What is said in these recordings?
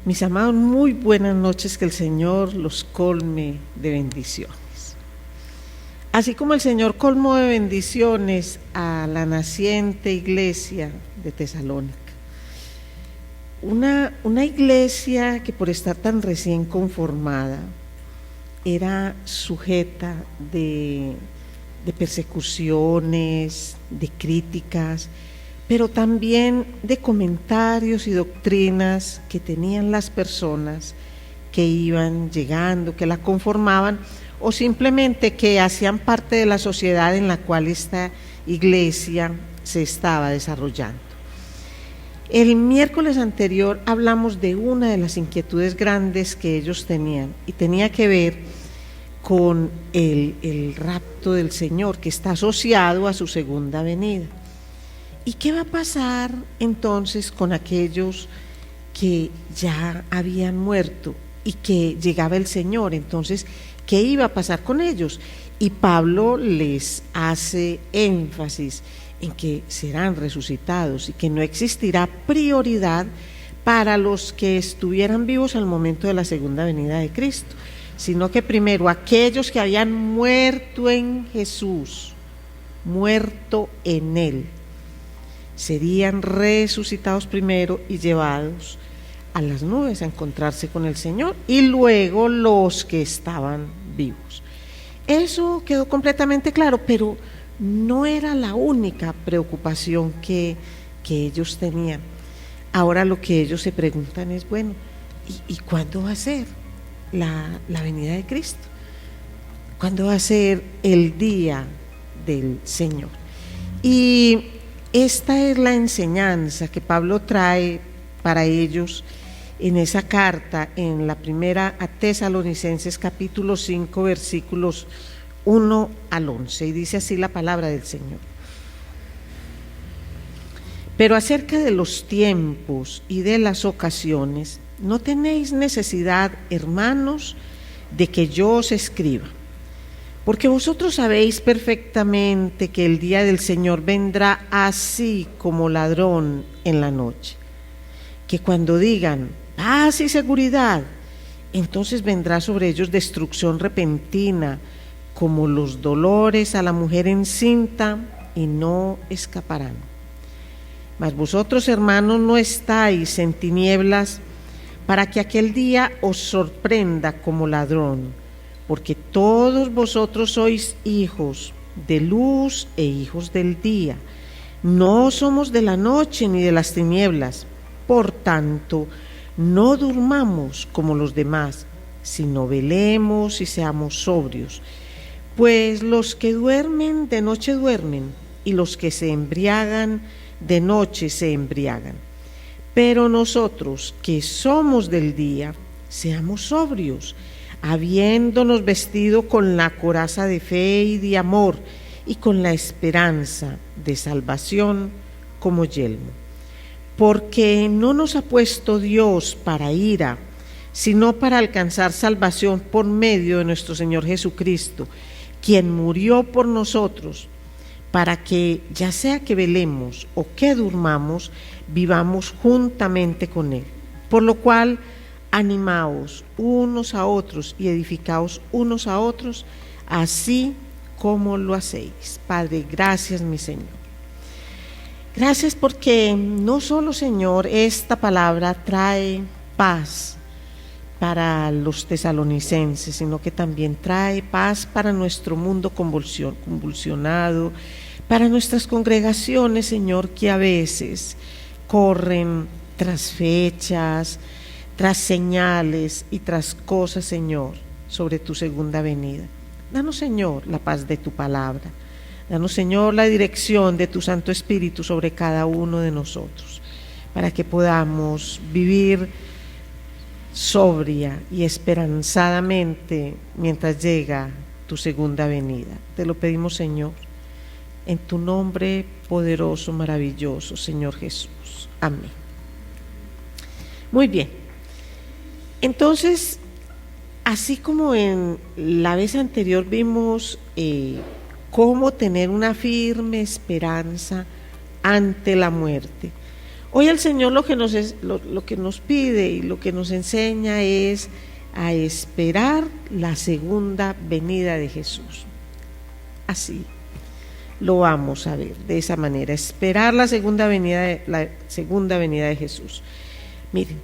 Mis amados, muy buenas noches, que el Señor los colme de bendiciones. Así como el Señor colmó de bendiciones a la naciente iglesia de Tesalónica, una iglesia que por estar tan recién conformada era sujeta de persecuciones, de críticas, pero también de comentarios y doctrinas que tenían las personas que iban llegando, que la conformaban, o simplemente que hacían parte de la sociedad en la cual esta iglesia se estaba desarrollando. El miércoles anterior hablamos de una de las inquietudes grandes que ellos tenían, y tenía que ver con el rapto del Señor, que está asociado a su segunda venida. ¿Y qué va a pasar entonces con aquellos que ya habían muerto y que llegaba el Señor? Entonces, ¿qué iba a pasar con ellos? Y Pablo les hace énfasis en que serán resucitados y que no existirá prioridad para los que estuvieran vivos al momento de la segunda venida de Cristo, sino que primero aquellos que habían muerto en Jesús, muerto en Él, serían resucitados primero y llevados a las nubes a encontrarse con el Señor, y luego los que estaban vivos. Eso quedó completamente claro, pero no era la única preocupación que ellos tenían. Ahora lo que ellos se preguntan es, bueno, ¿y cuándo va a ser la venida de Cristo? ¿Cuándo va a ser el día del Señor? Y esta es la enseñanza que Pablo trae para ellos en esa carta, en la primera a Tesalonicenses capítulo 5 versículos 1 al 11, y dice así la palabra del Señor: pero acerca de los tiempos y de las ocasiones, no tenéis necesidad, hermanos, de que yo os escriba, porque vosotros sabéis perfectamente que el día del Señor vendrá así como ladrón en la noche, que cuando digan paz y seguridad, entonces vendrá sobre ellos destrucción repentina, como los dolores a la mujer encinta, y no escaparán. Mas vosotros, hermanos, no estáis en tinieblas para que aquel día os sorprenda como ladrón, porque todos vosotros sois hijos de luz e hijos del día. No somos de la noche ni de las tinieblas. Por tanto, no durmamos como los demás, sino velemos y seamos sobrios. Pues los que duermen de noche duermen, y los que se embriagan de noche se embriagan. Pero nosotros, que somos del día, seamos sobrios, habiéndonos vestido con la coraza de fe y de amor, y con la esperanza de salvación como yelmo. Porque no nos ha puesto Dios para ira, sino para alcanzar salvación por medio de nuestro Señor Jesucristo, quien murió por nosotros, para que, ya sea que velemos o que durmamos, vivamos juntamente con Él. Por lo cual, animaos unos a otros y edificaos unos a otros, así como lo hacéis. Padre, gracias, mi Señor. Gracias porque no solo, Señor, esta palabra trae paz para los tesalonicenses, sino que también trae paz para nuestro mundo convulsionado, para nuestras congregaciones, Señor, que a veces corren tras fechas, tras señales y tras cosas, Señor, sobre tu segunda venida. Danos, Señor, la paz de tu palabra. Danos, Señor, la dirección de tu Santo Espíritu sobre cada uno de nosotros, para que podamos vivir sobria y esperanzadamente mientras llega tu segunda venida. Te lo pedimos, Señor, en tu nombre poderoso, maravilloso, Señor Jesús. Amén. Muy bien. Entonces, así como en la vez anterior vimos cómo tener una firme esperanza ante la muerte, Hoy el Señor lo que nos pide y lo que nos enseña es a esperar la segunda venida de Jesús. Así lo vamos a ver, de esa manera, esperar la segunda venida de Jesús. Miren,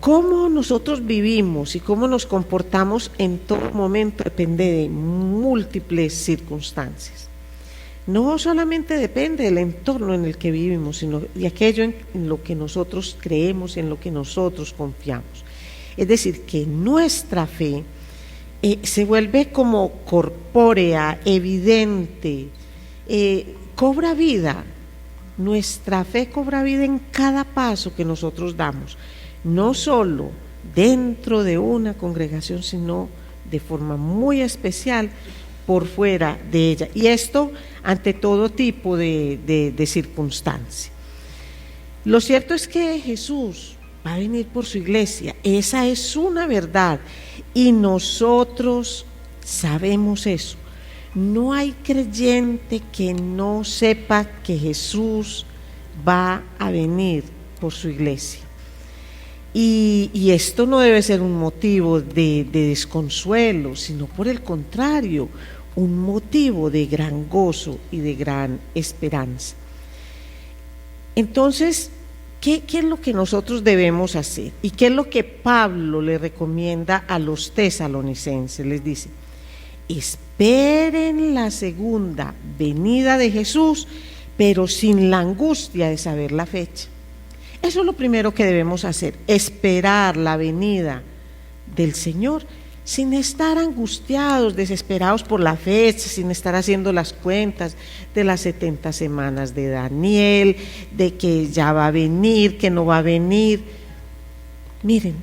cómo nosotros vivimos y cómo nos comportamos en todo momento depende de múltiples circunstancias. No solamente depende del entorno en el que vivimos, sino de aquello en lo que nosotros creemos y en lo que nosotros confiamos. Es decir, que nuestra fe se vuelve como corpórea, evidente, cobra vida. Nuestra fe cobra vida en cada paso que nosotros damos, no solo dentro de una congregación, sino de forma muy especial por fuera de ella, y esto ante todo tipo de circunstancia. Lo cierto es que Jesús va a venir por su iglesia, esa es una verdad, y nosotros sabemos eso. No hay creyente que no sepa que Jesús va a venir por su iglesia. Y esto no debe ser un motivo de desconsuelo, sino por el contrario, un motivo de gran gozo y de gran esperanza. Entonces, ¿qué es lo que nosotros debemos hacer? ¿Y qué es lo que Pablo le recomienda a los tesalonicenses? Les dice: esperen la segunda venida de Jesús, pero sin la angustia de saber la fecha. Eso es lo primero que debemos hacer, esperar la venida del Señor sin estar angustiados, desesperados por la fecha, sin estar haciendo las cuentas de las 70 semanas de Daniel, de que ya va a venir, que no va a venir. Miren,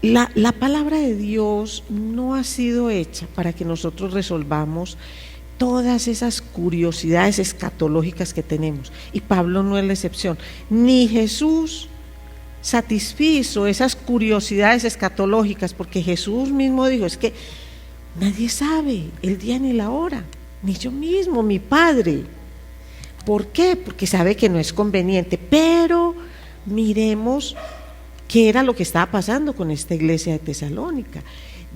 la palabra de Dios no ha sido hecha para que nosotros resolvamos todas esas curiosidades escatológicas que tenemos, y Pablo no es la excepción. Ni Jesús satisfizo esas curiosidades escatológicas, porque Jesús mismo dijo: es que nadie sabe el día ni la hora, ni yo mismo, mi Padre. ¿Por qué? Porque sabe que no es conveniente. Pero miremos qué era lo que estaba pasando con esta iglesia de Tesalónica.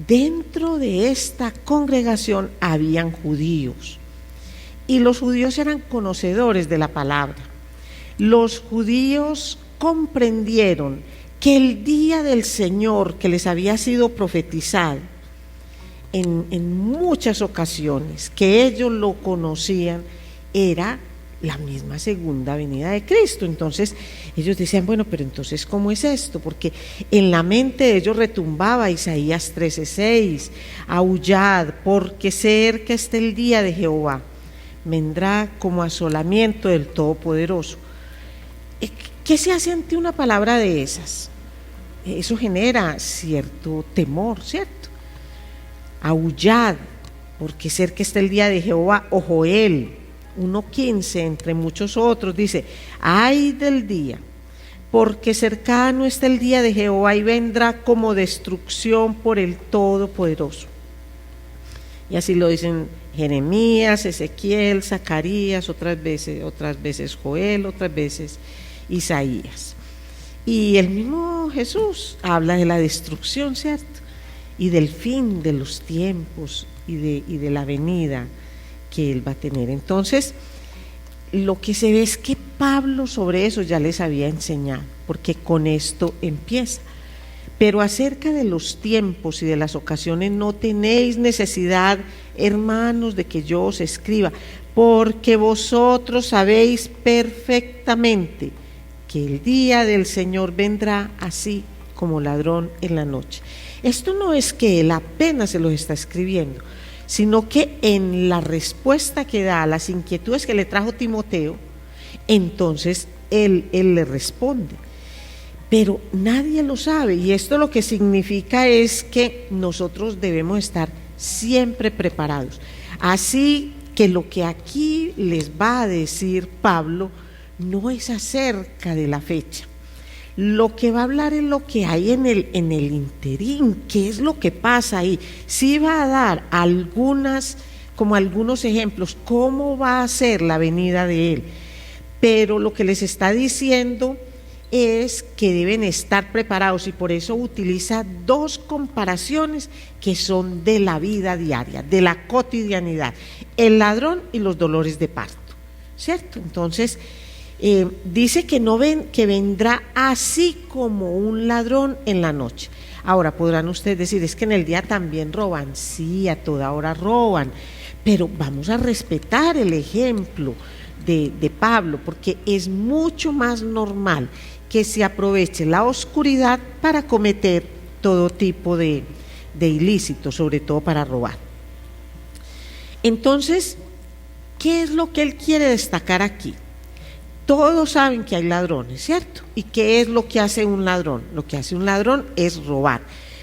Dentro de esta congregación habían judíos, y los judíos eran conocedores de la palabra. Los judíos comprendieron que el día del Señor que les había sido profetizado en muchas ocasiones, que ellos lo conocían, era la misma segunda venida de Cristo. Entonces ellos decían: bueno, pero entonces ¿cómo es esto? Porque en la mente de ellos retumbaba Isaías 13:6: aullad, porque cerca está el día de Jehová, vendrá como asolamiento del Todopoderoso. ¿Qué se hace ante una palabra de esas? Eso genera cierto temor, ¿cierto? Aullad, porque cerca está el día de Jehová. O Joel 1:15, entre muchos otros, dice: ay del día, porque cercano está el día de Jehová, y vendrá como destrucción por el Todopoderoso. Y así lo dicen Jeremías, Ezequiel, Zacarías, otras veces Joel, otras veces Isaías. Y el mismo Jesús habla de la destrucción, ¿cierto? Y del fin de los tiempos y de la venida que él va a tener. Entonces, lo que se ve es que Pablo sobre eso ya les había enseñado, porque con esto empieza. Pero acerca de los tiempos y de las ocasiones no tenéis necesidad, hermanos, de que yo os escriba, porque vosotros sabéis perfectamente que el día del Señor vendrá así como ladrón en la noche. Esto no es que él apenas se los está escribiendo, sino que en la respuesta que da a las inquietudes que le trajo Timoteo, entonces él le responde. Pero nadie lo sabe, y esto lo que significa es que nosotros debemos estar siempre preparados. Así que lo que aquí les va a decir Pablo no es acerca de la fecha. Lo que va a hablar es lo que hay en el interín, qué es lo que pasa ahí. Sí va a dar algunos ejemplos, cómo va a ser la venida de él. pero lo que les está diciendo es que deben estar preparados, y por eso utiliza dos comparaciones que son de la vida diaria, de la cotidianidad: el ladrón y los dolores de parto, ¿cierto? Entonces dice que vendrá así como un ladrón en la noche. Ahora podrán ustedes decir, es que en el día también roban. Sí, a toda hora roban, pero vamos a respetar el ejemplo de Pablo, porque es mucho más normal que se aproveche la oscuridad para cometer todo tipo de ilícitos, sobre todo para robar. Entonces, ¿qué es lo que él quiere destacar aquí? Todos saben que hay ladrones, ¿cierto? ¿Y qué es lo que hace un ladrón? Lo que hace un ladrón es robar.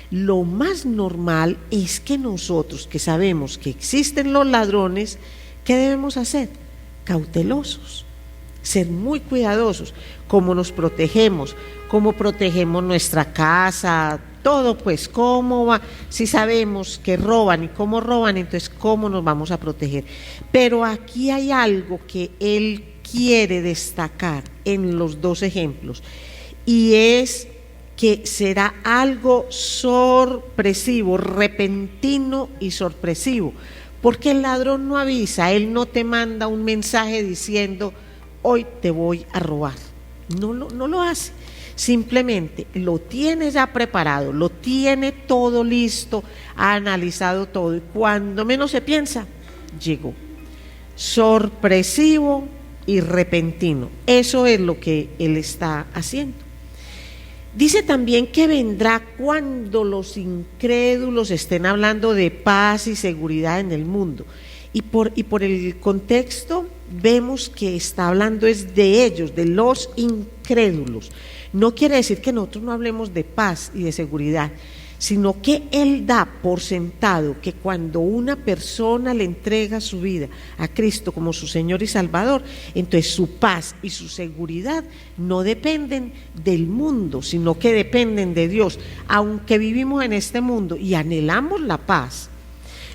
Lo más normal es que nosotros, que sabemos que existen los ladrones, ¿qué debemos hacer? Cautelosos, ser muy cuidadosos. ¿Cómo nos protegemos? ¿Cómo protegemos nuestra casa? Todo, pues, ¿cómo va? Si sabemos que roban y cómo roban, entonces ¿cómo nos vamos a proteger? Pero aquí hay algo que él quiere destacar en los dos ejemplos, y es que será algo sorpresivo, repentino y sorpresivo, porque el ladrón no avisa, él no te manda un mensaje diciendo hoy te voy a robar, no lo hace, simplemente lo tiene ya preparado, lo tiene todo listo, ha analizado todo, y cuando menos se piensa, llegó. Sorpresivo y repentino, eso es lo que él está haciendo. Dice también que vendrá cuando los incrédulos estén hablando de paz y seguridad en el mundo, y por el contexto vemos que está hablando es de ellos, de los incrédulos. No quiere decir que nosotros no hablemos de paz y de seguridad, sino que él da por sentado que cuando una persona le entrega su vida a Cristo como su Señor y Salvador, entonces su paz y su seguridad no dependen del mundo, sino que dependen de Dios. Aunque vivimos en este mundo y anhelamos la paz,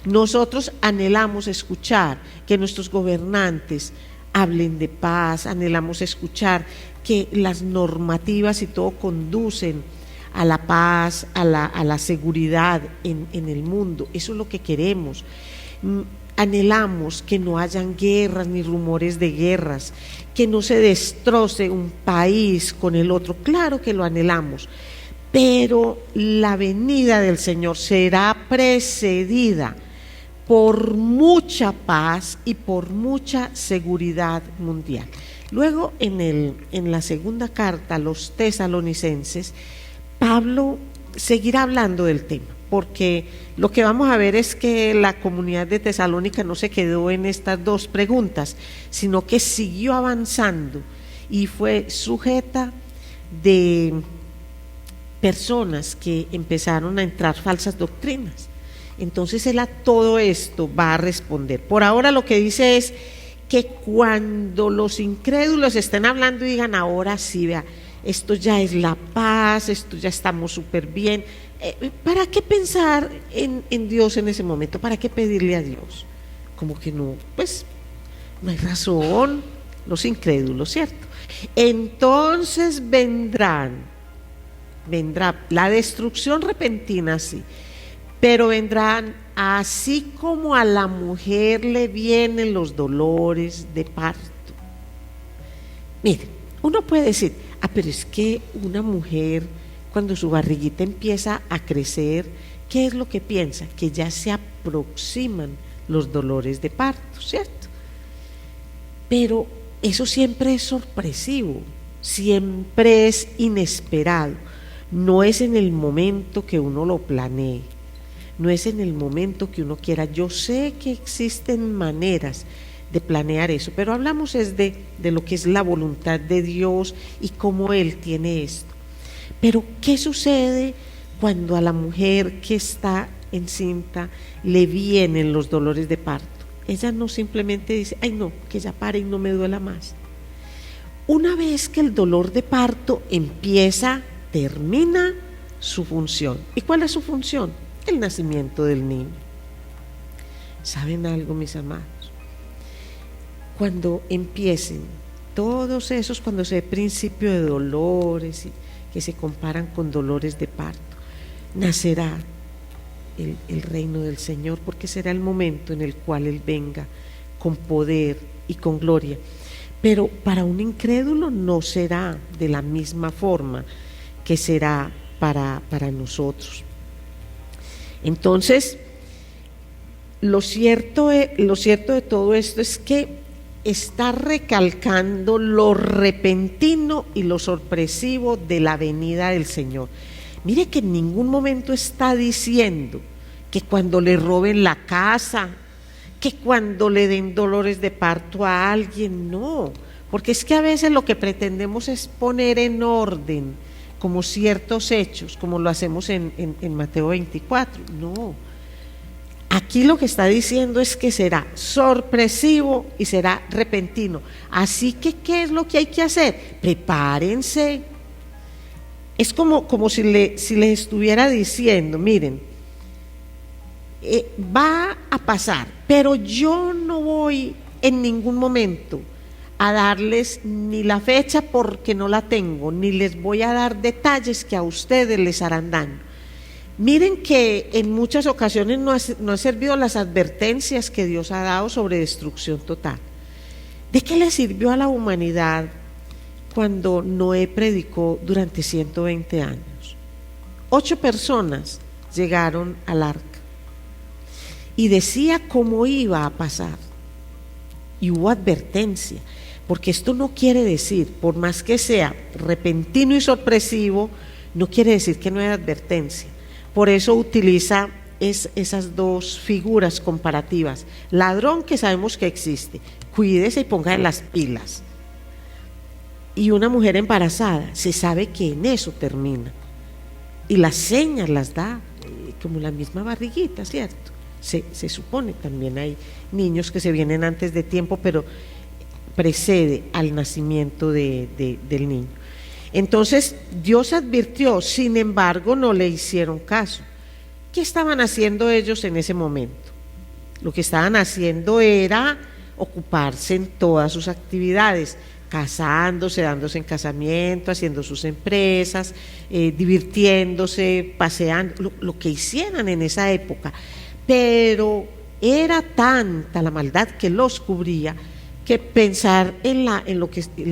nosotros anhelamos escuchar que nuestros gobernantes hablen de paz, anhelamos escuchar que las normativas y todo conducen a la paz, a la seguridad en el mundo. Eso es lo que queremos. Anhelamos que no hayan guerras ni rumores de guerras, que no se destroce un país con el otro. Claro que lo anhelamos, pero la venida del Señor será precedida por mucha paz y por mucha seguridad mundial. Luego en la segunda carta a los tesalonicenses, Pablo seguirá hablando del tema, porque lo que vamos a ver es que la comunidad de Tesalónica no se quedó en estas dos preguntas, sino que siguió avanzando y fue sujeta de personas que empezaron a entrar falsas doctrinas. Entonces él a todo esto va a responder. Por ahora lo que dice es que cuando los incrédulos estén hablando y digan ahora sí, vea, esto ya es la paz, esto ya estamos súper bien, ¿para qué pensar en Dios en ese momento? ¿Para qué pedirle a Dios? Como que no, pues no hay razón, los incrédulos, ¿cierto? Entonces vendrá la destrucción repentina, sí, pero vendrán así como a la mujer le vienen los dolores de parto. Miren, uno puede decir, pero es que una mujer cuando su barriguita empieza a crecer, ¿qué es lo que piensa? Que ya se aproximan los dolores de parto, ¿cierto? Pero eso siempre es sorpresivo, siempre es inesperado, no es en el momento que uno lo planee, no es en el momento que uno quiera. Yo sé que existen maneras de planear eso, pero hablamos es de lo que es la voluntad de Dios y cómo Él tiene esto. Pero ¿qué sucede cuando a la mujer que está encinta le vienen los dolores de parto? Ella no simplemente dice, ay no, que ya pare y no me duela más. Una vez que el dolor de parto empieza, termina su función. ¿Y cuál es su función? El nacimiento del niño. ¿Saben algo, mis amados? Cuando empiecen todos esos cuando se ve principio de dolores y que se comparan con dolores de parto, nacerá el reino del Señor, porque será el momento en el cual Él venga con poder y con gloria. Pero para un incrédulo no será de la misma forma que será para nosotros. Entonces, lo cierto de todo esto es que está recalcando lo repentino y lo sorpresivo de la venida del Señor. Mire que en ningún momento está diciendo que cuando le roben la casa, que cuando le den dolores de parto a alguien, no, porque es que a veces lo que pretendemos es poner en orden como ciertos hechos, como lo hacemos en Mateo 24, no. Aquí lo que está diciendo es que será sorpresivo y será repentino. Así que, ¿qué es lo que hay que hacer? Prepárense. Es como si les estuviera diciendo, miren, va a pasar, pero yo no voy en ningún momento a darles ni la fecha porque no la tengo, ni les voy a dar detalles que a ustedes les harán daño. Miren que en muchas ocasiones no ha servido las advertencias que Dios ha dado sobre destrucción total. ¿De qué le sirvió a la humanidad cuando Noé predicó durante 120 años? 8 personas llegaron al arca y decía cómo iba a pasar, y hubo advertencia, porque esto no quiere decir, por más que sea repentino y sorpresivo, no quiere decir que no hay advertencia. Por eso utiliza esas dos figuras comparativas. Ladrón, que sabemos que existe, cuídese y ponga en las pilas. Y una mujer embarazada, se sabe que en eso termina. Y las señas las da, como la misma barriguita, ¿cierto? Se supone, también hay niños que se vienen antes de tiempo, pero precede al nacimiento del niño. Entonces Dios advirtió, sin embargo no le hicieron caso. ¿Qué estaban haciendo ellos en ese momento? Lo que estaban haciendo era ocuparse en todas sus actividades, casándose, dándose en casamiento, haciendo sus empresas, divirtiéndose, paseando, lo que hicieran en esa época. Pero era tanta la maldad que los cubría, que pensar en lo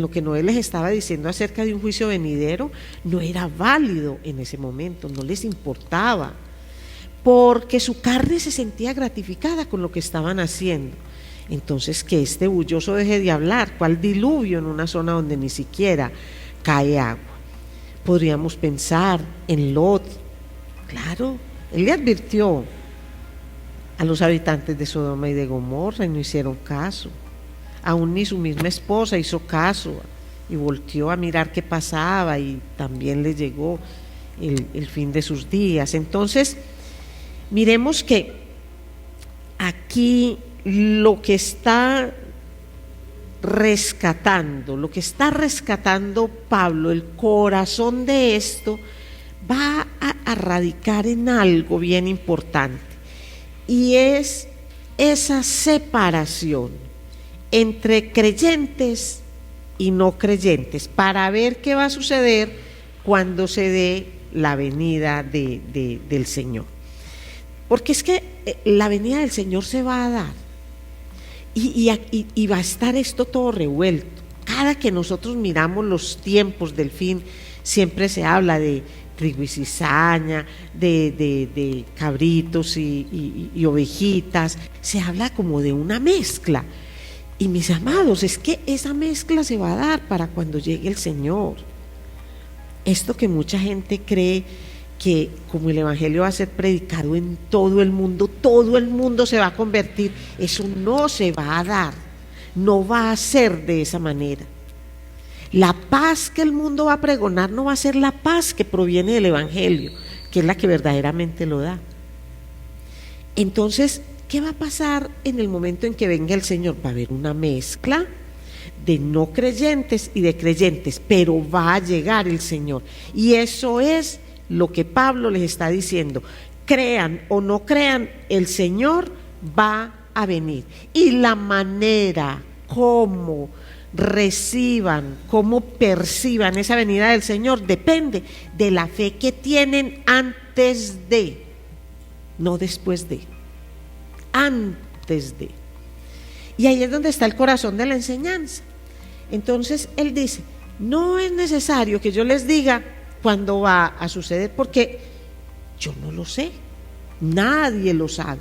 que Noé les estaba diciendo acerca de un juicio venidero no era válido en ese momento, no les importaba, porque su carne se sentía gratificada con lo que estaban haciendo. Entonces, que este bulloso deje de hablar. ¿Cuál diluvio en una zona donde ni siquiera cae agua? Podríamos pensar en Lot. Claro, él le advirtió a los habitantes de Sodoma y de Gomorra y no hicieron caso. Aún ni su misma esposa hizo caso y volteó a mirar qué pasaba, y también le llegó el fin de sus días. Entonces, miremos que aquí lo que está rescatando Pablo, el corazón de esto, va a radicar en algo bien importante, y es esa separación entre creyentes y no creyentes, para ver qué va a suceder cuando se dé la venida del Señor. Porque es que la venida del Señor se va a dar, y va a estar esto todo revuelto. Cada que nosotros miramos los tiempos del fin, siempre se habla de trigo y cizaña, de cabritos y ovejitas, se habla como de una mezcla. Y mis amados, es que esa mezcla se va a dar para cuando llegue el Señor. Esto que mucha gente cree que como el Evangelio va a ser predicado en todo el mundo se va a convertir, eso no se va a dar, no va a ser de esa manera. La paz que el mundo va a pregonar no va a ser la paz que proviene del Evangelio, que es la que verdaderamente lo da. Entonces, ¿qué va a pasar en el momento en que venga el Señor? Va a haber una mezcla de no creyentes y de creyentes, pero va a llegar el Señor. Y eso es lo que Pablo les está diciendo. Crean o no crean, el Señor va a venir. Y la manera como reciban, cómo perciban esa venida del Señor, depende de la fe que tienen antes de, no después de, antes de. Y ahí es donde está el corazón de la enseñanza. Entonces él dice, no es necesario que yo les diga cuándo va a suceder, porque yo no lo sé, nadie lo sabe.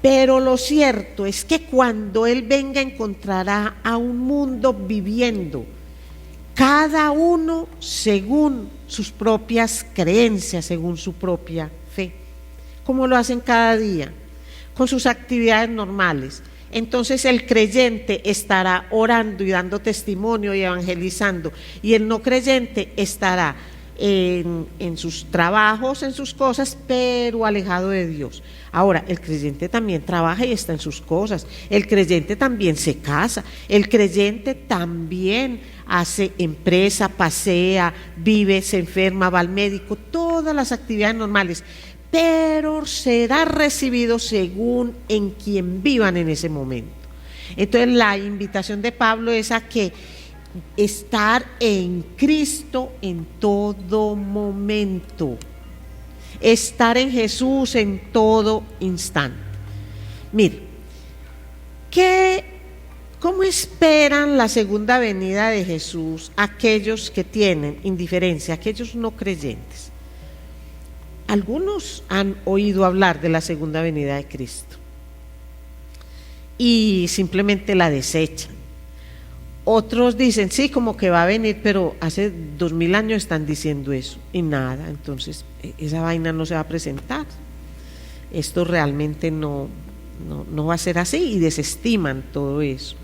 Pero lo cierto es que cuando Él venga encontrará a un mundo viviendo, cada uno según sus propias creencias, según su propia fe, como lo hacen cada día, con sus actividades normales. Entonces el creyente estará orando y dando testimonio y evangelizando, y el no creyente estará en sus trabajos, en sus cosas, pero alejado de Dios. Ahora, el creyente también trabaja y está en sus cosas, el creyente también se casa, el creyente también hace empresa, pasea, vive, se enferma, va al médico, todas las actividades normales, pero será recibido según en quien vivan en ese momento. Entonces la invitación de Pablo es a que estar en Cristo en todo momento, estar en Jesús en todo instante. Mire, ¿cómo esperan la segunda venida de Jesús aquellos que tienen indiferencia, aquellos no creyentes? Algunos han oído hablar de la segunda venida de Cristo y simplemente la desechan. Otros dicen, sí, como que va a venir, pero hace 2000 años están diciendo eso y nada, entonces esa vaina no se va a presentar. Esto realmente no va a ser así, y desestiman todo eso.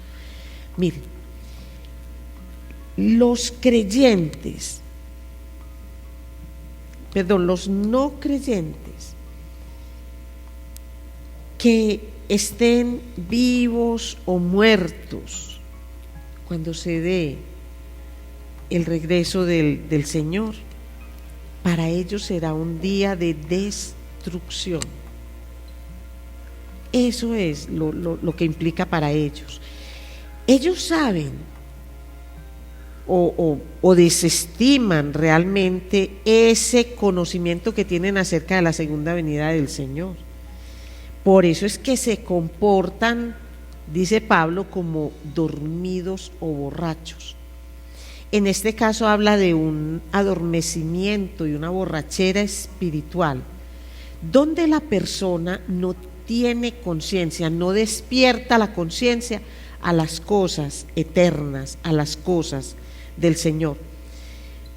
Miren, los no creyentes que estén vivos o muertos cuando se dé el regreso del Señor, para ellos será un día de destrucción. Eso es lo que implica para ellos. Ellos saben o desestiman realmente ese conocimiento que tienen acerca de la segunda venida del Señor. Por eso es que se comportan, dice Pablo, como dormidos o borrachos. En este caso habla de un adormecimiento y una borrachera espiritual, donde la persona no tiene conciencia, no despierta la conciencia a las cosas eternas, a las cosas del Señor.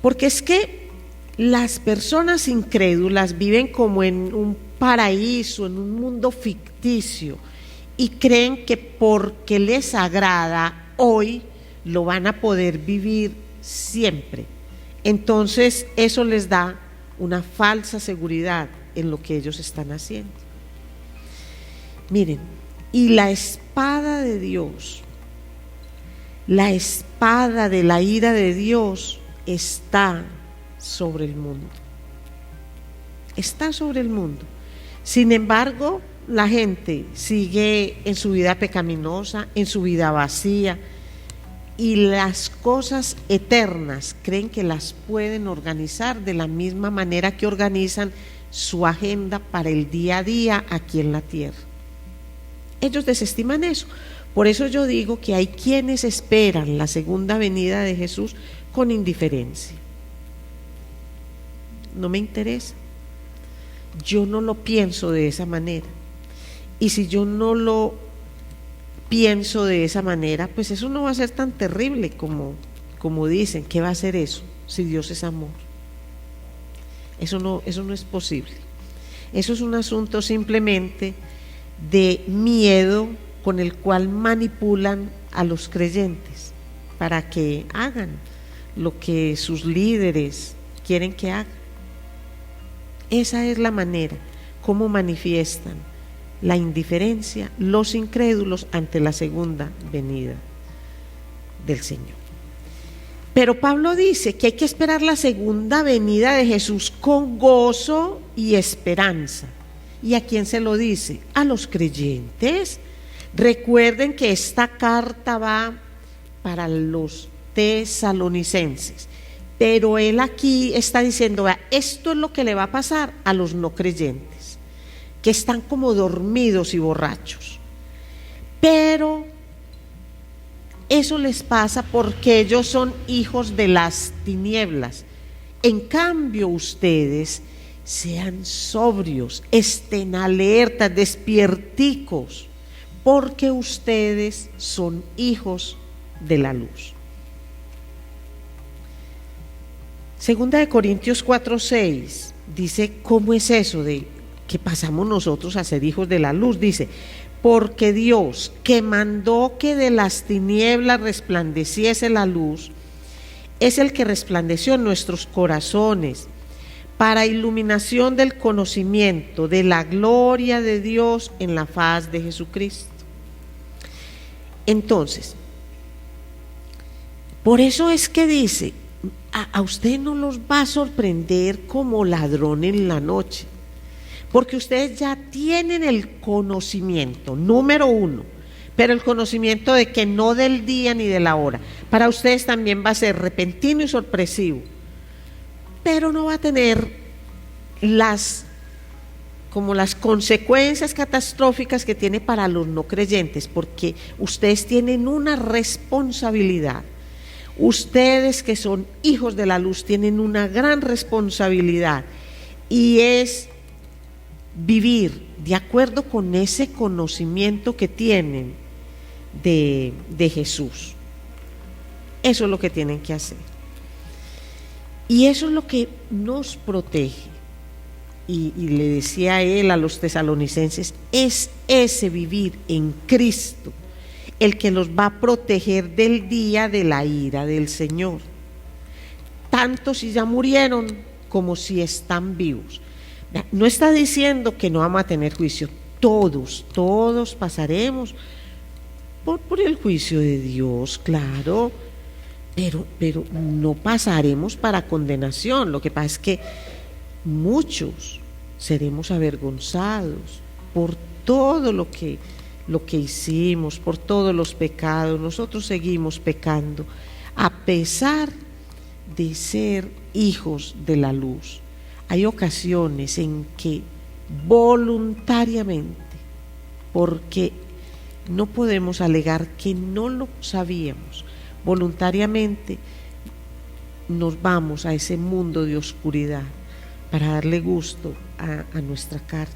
Porque es que las personas incrédulas viven como en un paraíso, en un mundo ficticio, y creen que porque les agrada hoy lo van a poder vivir siempre. Entonces eso les da una falsa seguridad en lo que ellos están haciendo. Miren, y la espada de Dios, la espada de la ira de Dios está sobre el mundo. Está sobre el mundo. Sin embargo, la gente sigue en su vida pecaminosa, en su vida vacía, y las cosas eternas creen que las pueden organizar de la misma manera que organizan su agenda para el día a día aquí en la tierra. Ellos desestiman eso. Por eso yo digo que hay quienes esperan la segunda venida de Jesús con indiferencia. No me interesa. Yo no lo pienso de esa manera. Y si yo no lo pienso de esa manera, pues eso no va a ser tan terrible como dicen. ¿Qué va a ser eso si Dios es amor? Eso no es posible. Eso es un asunto simplemente de miedo con el cual manipulan a los creyentes para que hagan lo que sus líderes quieren que hagan. Esa es la manera como manifiestan la indiferencia los incrédulos ante la segunda venida del Señor. Pero Pablo dice que hay que esperar la segunda venida de Jesús con gozo y esperanza. ¿Y a quién se lo dice? A los creyentes. Recuerden que esta carta va para los tesalonicenses. Pero él aquí está diciendo, vea, esto es lo que le va a pasar a los no creyentes, que están como dormidos y borrachos. Pero eso les pasa porque ellos son hijos de las tinieblas. En cambio, ustedes sean sobrios, estén alertas, despierticos, porque ustedes son hijos de la luz. Segunda de Corintios 4:6 dice, ¿cómo es eso de que pasamos nosotros a ser hijos de la luz? Dice, porque Dios, que mandó que de las tinieblas resplandeciese la luz, es el que resplandeció en nuestros corazones para iluminación del conocimiento de la gloria de Dios en la faz de Jesucristo. Entonces, por eso es que dice, a usted no los va a sorprender como ladrón en la noche, porque ustedes ya tienen el conocimiento, número uno, pero el conocimiento de que no del día ni de la hora. Para ustedes también va a ser repentino y sorpresivo, pero no va a tener las consecuencias catastróficas que tiene para los no creyentes, porque ustedes tienen una responsabilidad. Ustedes que son hijos de la luz tienen una gran responsabilidad, y es vivir de acuerdo con ese conocimiento que tienen de Jesús. Eso es lo que tienen que hacer, y eso es lo que nos protege. Y le decía él a los tesalonicenses, es ese vivir en Cristo el que los va a proteger del día de la ira del Señor, tanto si ya murieron como si están vivos. No está diciendo que no vamos a tener juicio, todos pasaremos por el juicio de Dios, claro, pero no pasaremos para condenación. Lo que pasa es que muchos seremos avergonzados por todo lo que hicimos, por todos los pecados. Nosotros seguimos pecando a pesar de ser hijos de la luz. Hay ocasiones en que voluntariamente, porque no podemos alegar que no lo sabíamos, voluntariamente nos vamos a ese mundo de oscuridad para darle gusto a nuestra carne.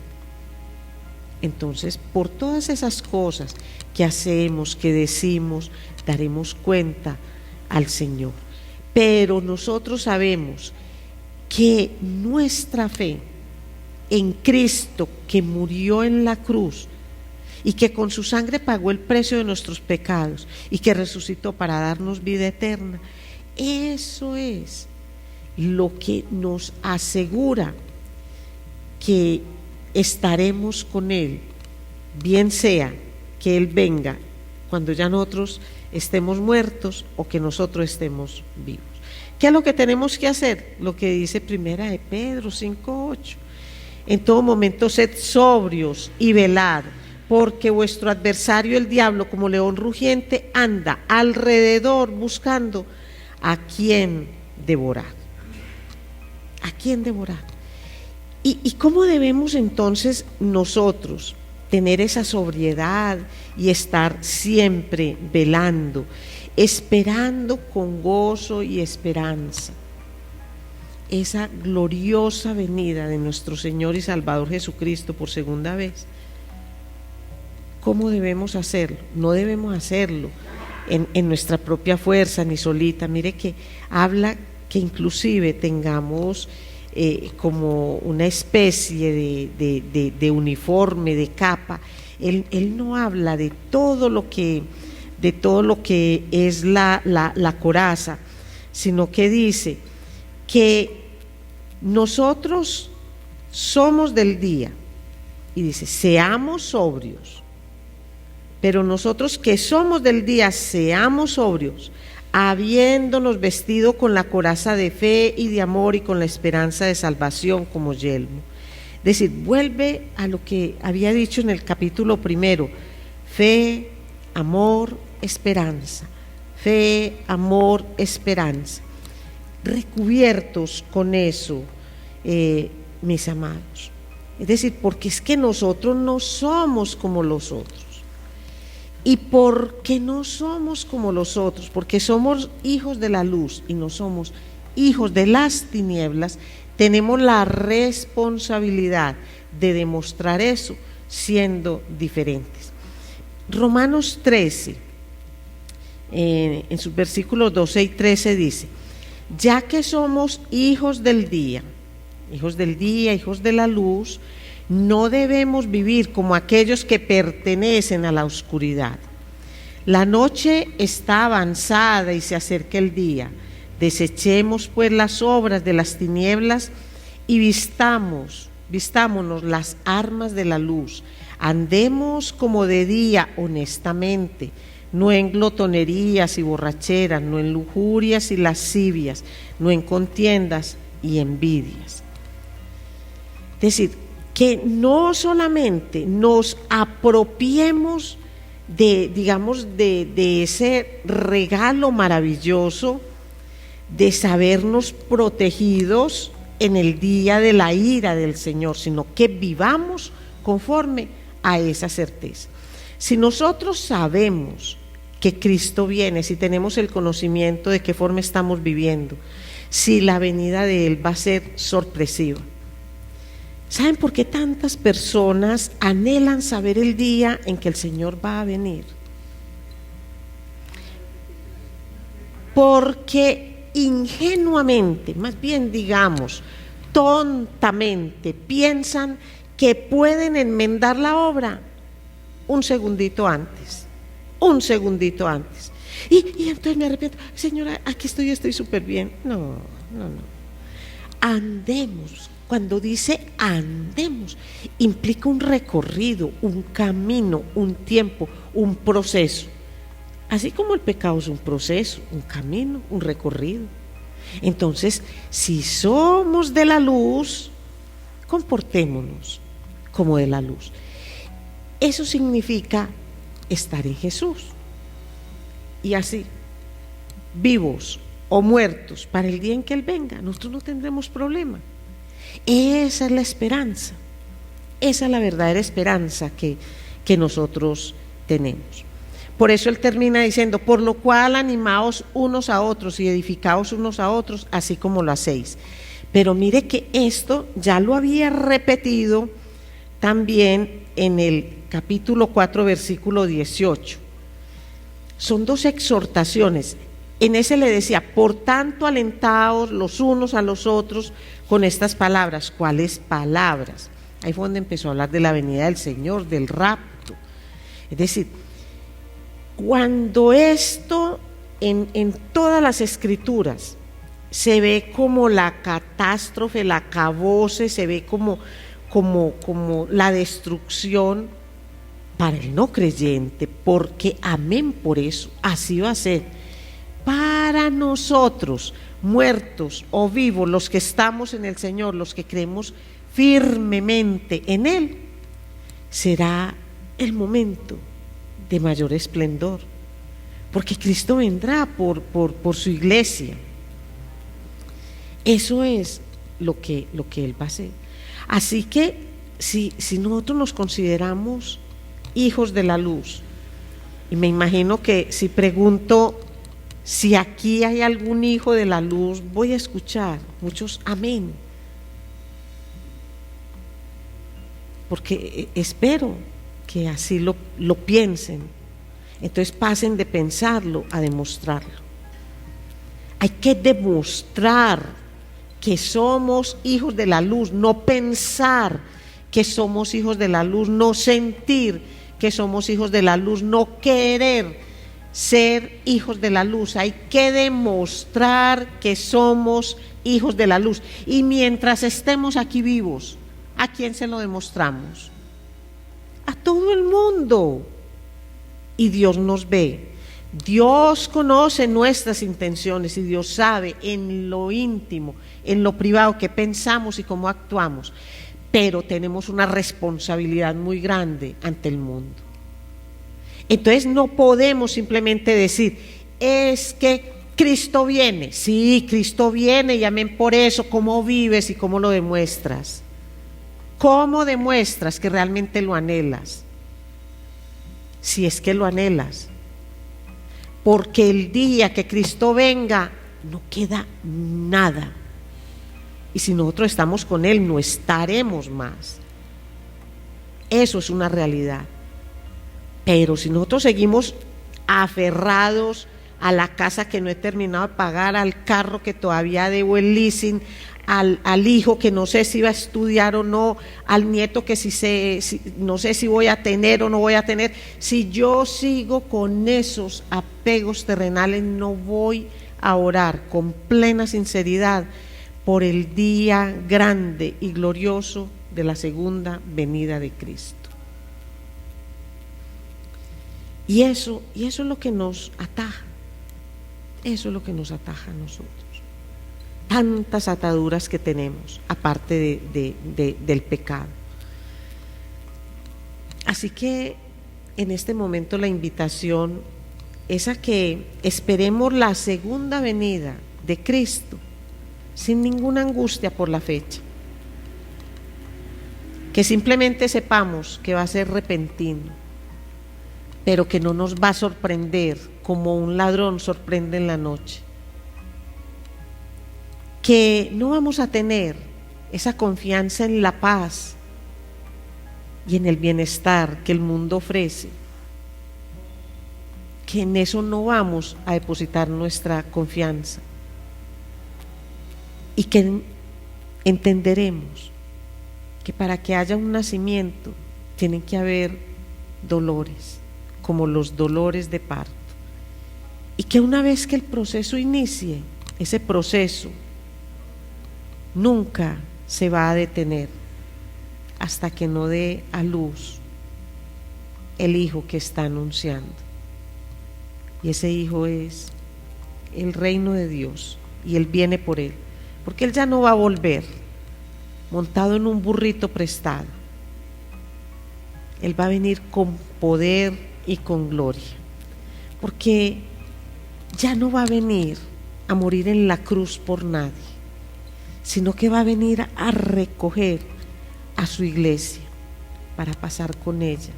Entonces, por todas esas cosas que hacemos, que decimos, daremos cuenta al Señor. Pero nosotros sabemos que nuestra fe en Cristo, que murió en la cruz y que con su sangre pagó el precio de nuestros pecados y que resucitó para darnos vida eterna, eso es lo que nos asegura que estaremos con Él, bien sea que Él venga cuando ya nosotros estemos muertos o que nosotros estemos vivos. ¿Qué es lo que tenemos que hacer? Lo que dice primera de Pedro 5:8. En todo momento sed sobrios y velad, porque vuestro adversario el diablo, como león rugiente, anda alrededor buscando a quien devorar. ¿A quién devorar? ¿Y cómo debemos entonces nosotros tener esa sobriedad y estar siempre velando, esperando con gozo y esperanza esa gloriosa venida de nuestro Señor y Salvador Jesucristo por segunda vez? ¿Cómo debemos hacerlo? No debemos hacerlo en nuestra propia fuerza ni solita. Mire que habla que inclusive tengamos como una especie de uniforme, de capa. Él no habla de todo lo que es la coraza, sino que dice que nosotros somos del día, y dice, seamos sobrios, pero nosotros que somos del día, seamos sobrios, habiéndonos vestido con la coraza de fe y de amor y con la esperanza de salvación como yelmo. Es decir, vuelve a lo que había dicho en el capítulo primero: fe, amor, esperanza. fe, amor, esperanza. Recubiertos con eso, mis amados. Es decir, porque es que nosotros no somos como los otros. ¿Y por qué no somos como los otros? Porque somos hijos de la luz y no somos hijos de las tinieblas. Tenemos la responsabilidad de demostrar eso siendo diferentes. Romanos 13, en sus versículos 12 y 13 dice: ya que somos hijos del día, hijos de la luz, no debemos vivir como aquellos que pertenecen a la oscuridad. La noche está avanzada y se acerca el día. Desechemos pues las obras de las tinieblas y vistámonos las armas de la luz. Andemos como de día honestamente, no en glotonerías y borracheras, no en lujurias y lascivias, no en contiendas y envidias. Es decir, que no solamente nos apropiemos de ese regalo maravilloso de sabernos protegidos en el día de la ira del Señor, sino que vivamos conforme a esa certeza. Si nosotros sabemos que Cristo viene, si tenemos el conocimiento de qué forma estamos viviendo, si la venida de Él va a ser sorpresiva. ¿Saben por qué tantas personas anhelan saber el día en que el Señor va a venir? Porque ingenuamente, más bien digamos, tontamente, piensan que pueden enmendar la obra un segundito antes. Y entonces me arrepiento, Señora, aquí estoy súper bien. No. Andemos. Cuando dice andemos, implica un recorrido, un camino, un tiempo, un proceso. Así como el pecado es un proceso, un camino, un recorrido. Entonces, si somos de la luz, comportémonos como de la luz. Eso significa estar en Jesús. Y así, vivos o muertos para el día en que Él venga, nosotros no tendremos problema. Esa es la esperanza, esa es la verdadera esperanza que nosotros tenemos. Por eso Él termina diciendo: por lo cual animaos unos a otros y edificaos unos a otros, así como lo hacéis. Pero mire que esto ya lo había repetido también en el capítulo 4, versículo 18. Son dos exhortaciones. En ese le decía: por tanto, alentaos los unos a los otros con estas palabras. ¿Cuáles palabras? Ahí fue donde empezó a hablar de la venida del Señor, del rapto. Es decir, cuando esto en todas las escrituras se ve como la catástrofe, el acabose, se ve como la destrucción para el no creyente, porque amén por eso, así va a ser. Para nosotros, muertos o vivos, los que estamos en el Señor, los que creemos firmemente en Él, será el momento de mayor esplendor, porque Cristo vendrá por su iglesia. Eso es lo que Él va a hacer. Así que si nosotros nos consideramos hijos de la luz, y me imagino que si pregunto si aquí hay algún hijo de la luz, voy a escuchar muchos amén, porque espero que así lo piensen. Entonces pasen de pensarlo a demostrarlo. Hay que demostrar que somos hijos de la luz, no pensar que somos hijos de la luz, no sentir que somos hijos de la luz, no querer ser hijos de la luz. Hay que demostrar que somos hijos de la luz. Y mientras estemos aquí vivos, ¿a quién se lo demostramos? A todo el mundo. Y Dios nos ve. Dios conoce nuestras intenciones y Dios sabe en lo íntimo, en lo privado, qué pensamos y cómo actuamos. Pero tenemos una responsabilidad muy grande ante el mundo. Entonces no podemos simplemente decir: es que Cristo viene. Sí, Cristo viene y amén por eso. ¿Cómo vives y cómo lo demuestras? ¿Cómo demuestras que realmente lo anhelas? Si es que lo anhelas. Porque el día que Cristo venga, no queda nada. Y si nosotros estamos con Él, no estaremos más. Eso es una realidad. Pero si nosotros seguimos aferrados a la casa que no he terminado de pagar, al carro que todavía debo el leasing, al hijo que no sé si va a estudiar o no, al nieto que no sé si voy a tener o no voy a tener, si yo sigo con esos apegos terrenales, no voy a orar con plena sinceridad por el día grande y glorioso de la segunda venida de Cristo. Y eso es lo que nos ataja. Eso es lo que nos ataja a nosotros. Tantas ataduras que tenemos, aparte del pecado. Así que en este momento la invitación es a que esperemos la segunda venida de Cristo sin ninguna angustia por la fecha. Que simplemente sepamos que va a ser repentino, pero que no nos va a sorprender como un ladrón sorprende en la noche. Que no vamos a tener esa confianza en la paz y en el bienestar que el mundo ofrece, que en eso no vamos a depositar nuestra confianza, y que entenderemos que para que haya un nacimiento tienen que haber dolores, como los dolores de parto, y que una vez que el proceso inicie, ese proceso nunca se va a detener hasta que no dé a luz el hijo que está anunciando. Y ese hijo es el reino de Dios, y Él viene por Él, porque Él ya no va a volver montado en un burrito prestado. Él va a venir con poder y con gloria, porque ya no va a venir a morir en la cruz por nadie, sino que va a venir a recoger a su iglesia para pasar con ella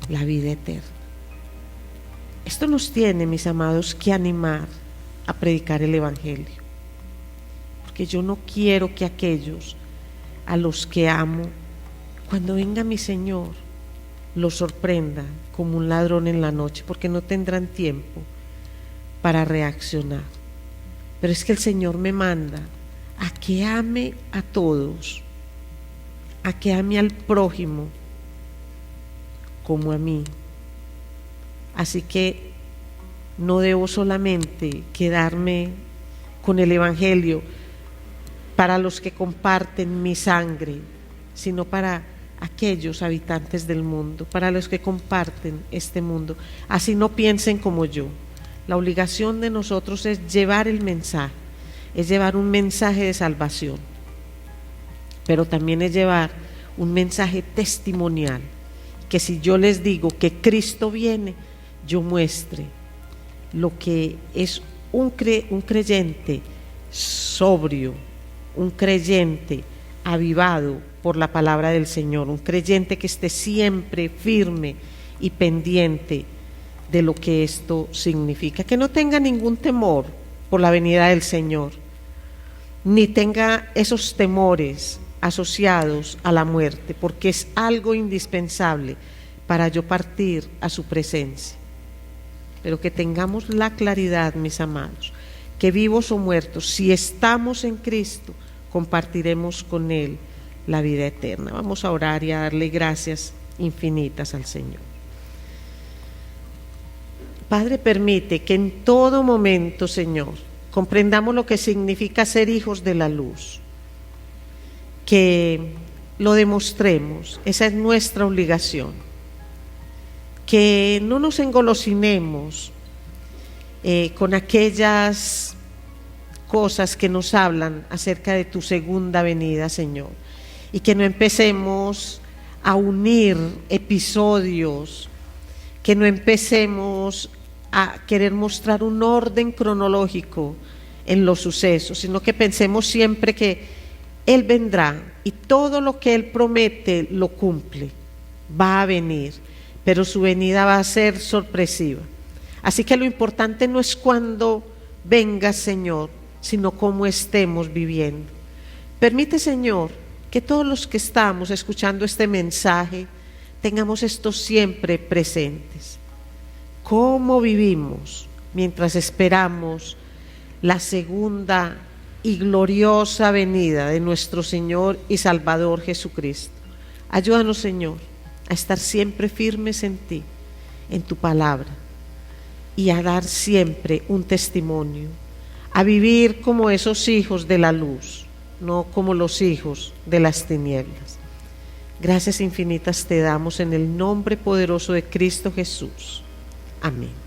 la vida eterna. Esto nos tiene, mis amados, que animar a predicar el evangelio, porque yo no quiero que aquellos a los que amo, cuando venga mi Señor, los sorprenda como un ladrón en la noche, porque no tendrán tiempo para reaccionar. Pero es que el Señor me manda a que ame a todos, a que ame al prójimo como a mí. Así que no debo solamente quedarme con el evangelio para los que comparten mi sangre, sino para aquellos habitantes del mundo, para los que comparten este mundo. Así no piensen como yo. La obligación de nosotros es llevar el mensaje, es llevar un mensaje de salvación, pero también es llevar un mensaje testimonial, que si yo les digo que Cristo viene, yo muestre lo que es un creyente sobrio, un creyente avivado por la palabra del Señor, un creyente que esté siempre firme y pendiente de lo que esto significa, que no tenga ningún temor por la venida del Señor, ni tenga esos temores asociados a la muerte, porque es algo indispensable para yo partir a su presencia. Pero que tengamos la claridad, mis amados, que vivos o muertos, si estamos en Cristo, compartiremos con Él la vida eterna. Vamos a orar y a darle gracias infinitas al Señor. Padre, permite que en todo momento, Señor, comprendamos lo que significa ser hijos de la luz, que lo demostremos, esa es nuestra obligación, que no nos engolosinemos con aquellas cosas que nos hablan acerca de tu segunda venida, Señor, y que no empecemos a unir episodios, que no empecemos a querer mostrar un orden cronológico en los sucesos, sino que pensemos siempre que Él vendrá y todo lo que Él promete lo cumple, va a venir, pero su venida va a ser sorpresiva. Así que lo importante no es cuándo venga, Señor, sino cómo estemos viviendo. Permite, Señor, que todos los que estamos escuchando este mensaje tengamos esto siempre presentes. ¿Cómo vivimos mientras esperamos la segunda y gloriosa venida de nuestro Señor y Salvador Jesucristo? Ayúdanos, Señor, a estar siempre firmes en ti, en tu palabra, y a dar siempre un testimonio, a vivir como esos hijos de la luz, no como los hijos de las tinieblas. Gracias infinitas te damos en el nombre poderoso de Cristo Jesús. Amén.